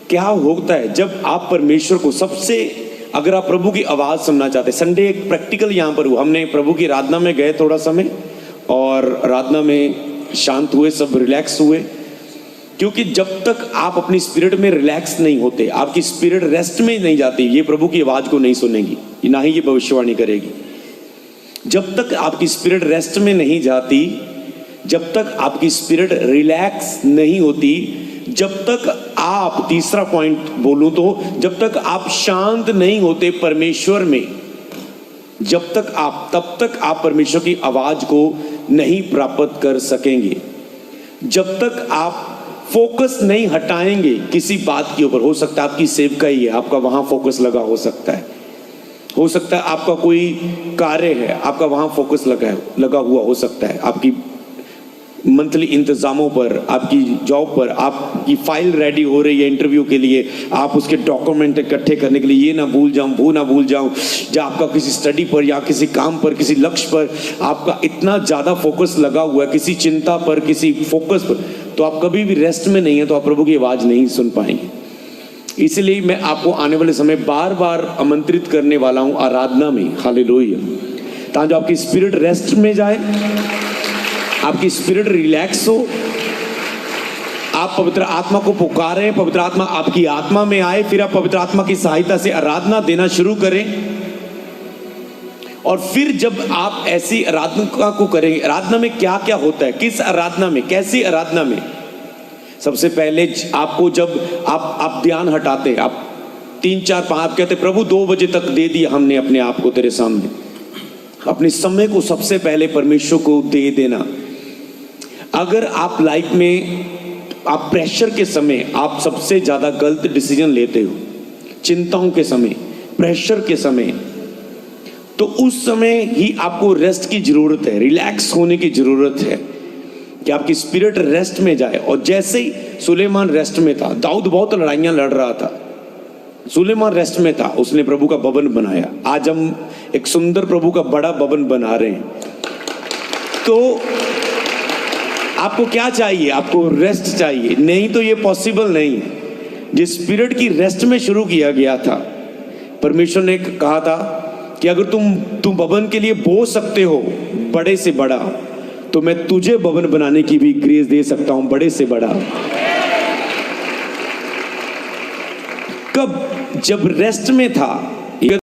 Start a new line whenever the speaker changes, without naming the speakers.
क्या होता है जब आप परमेश्वर को सबसे, अगर आप प्रभु की आवाज़ सुनना चाहते हैं। संडे एक प्रैक्टिकल यहाँ पर हुआ, हमने प्रभु की आराधना में गए थोड़ा समय और आराधना में शांत हुए, सब रिलैक्स हुए, क्योंकि जब तक आप अपनी स्पिरिट में रिलैक्स नहीं होते, आपकी स्पिरिट रेस्ट में नहीं जाती, ये प्रभु की आवाज़ को नहीं सुनेगी, ना ही ये भविष्यवाणी करेगी। जब तक आपकी स्पिरिट रेस्ट में नहीं जाती, जब तक आपकी स्पिरिट रिलैक्स नहीं होती, जब तक आप, तीसरा पॉइंट बोलूं तो, जब तक आप शांत नहीं होते परमेश्वर में, जब तक आप, तब तक आप परमेश्वर की आवाज को नहीं प्राप्त कर सकेंगे। जब तक आप फोकस नहीं हटाएंगे किसी बात के ऊपर, हो सकता है आपकी सेवकाई है, आपका वहां फोकस लगा हो सकता है आपका कोई कार्य है, आपका वहां फोकस लगा हुआ हो सकता है, आपकी मंथली इंतजामों पर, आपकी जॉब पर, आपकी फाइल रेडी हो रही है इंटरव्यू के लिए, आप उसके डॉक्यूमेंट इकट्ठे करने के लिए, ये ना भूल जाऊं, वो ना भूल जाऊं, या आपका किसी स्टडी पर या किसी काम पर, किसी लक्ष्य पर आपका इतना ज़्यादा फोकस लगा हुआ है, किसी चिंता पर, किसी फोकस पर, तो आप कभी भी रेस्ट में नहीं है, तो आप प्रभु की आवाज़ नहीं सुन पाएंगे। इसलिए मैं आपको आने वाले समय बार बार आमंत्रित करने वाला हूँ आराधना में, हालेलुया, ताकि आपकी स्पिरिट रेस्ट में जाए, आपकी स्पिरिट रिलैक्स हो, आप पवित्र आत्मा को पुकारें, पवित्र आत्मा आपकी आत्मा में आए, फिर आप पवित्र आत्मा की सहायता से आराधना देना शुरू करें। और फिर जब आप ऐसी आराधना को करेंगे, आराधना में क्या क्या होता है, किस आराधना में, कैसी आराधना में, सबसे पहले आपको जब आप ध्यान हटाते हैं, आप 3 4 5 कहते प्रभु 2 बजे तक दे दिया हमने अपने आप को तेरे सामने, अपने समय को सबसे पहले परमेश्वर को दे देना। अगर आप लाइफ में, आप प्रेशर के समय आप सबसे ज़्यादा गलत डिसीजन लेते हो, चिंताओं के समय, प्रेशर के समय, तो उस समय ही आपको रेस्ट की ज़रूरत है, रिलैक्स होने की ज़रूरत है कि आपकी स्पिरिट रेस्ट में जाए। और जैसे ही सुलेमान रेस्ट में था, दाऊद बहुत लड़ाइयाँ लड़ रहा था, सुलेमान रेस्ट में था, उसने प्रभु का भवन बनाया। आज हम एक सुंदर प्रभु का बड़ा भवन बना रहे हैं। तो आपको क्या चाहिए? आपको रेस्ट चाहिए, नहीं तो ये पॉसिबल नहीं है। जिस स्पिरिट की रेस्ट में शुरू किया गया था, परमेश्वर ने कहा था कि अगर तुम भवन के लिए बो सकते हो बड़े से बड़ा, तो मैं तुझे भवन बनाने की भी ग्रेस दे सकता हूं, बड़े से बड़ा। कब? जब रेस्ट में था।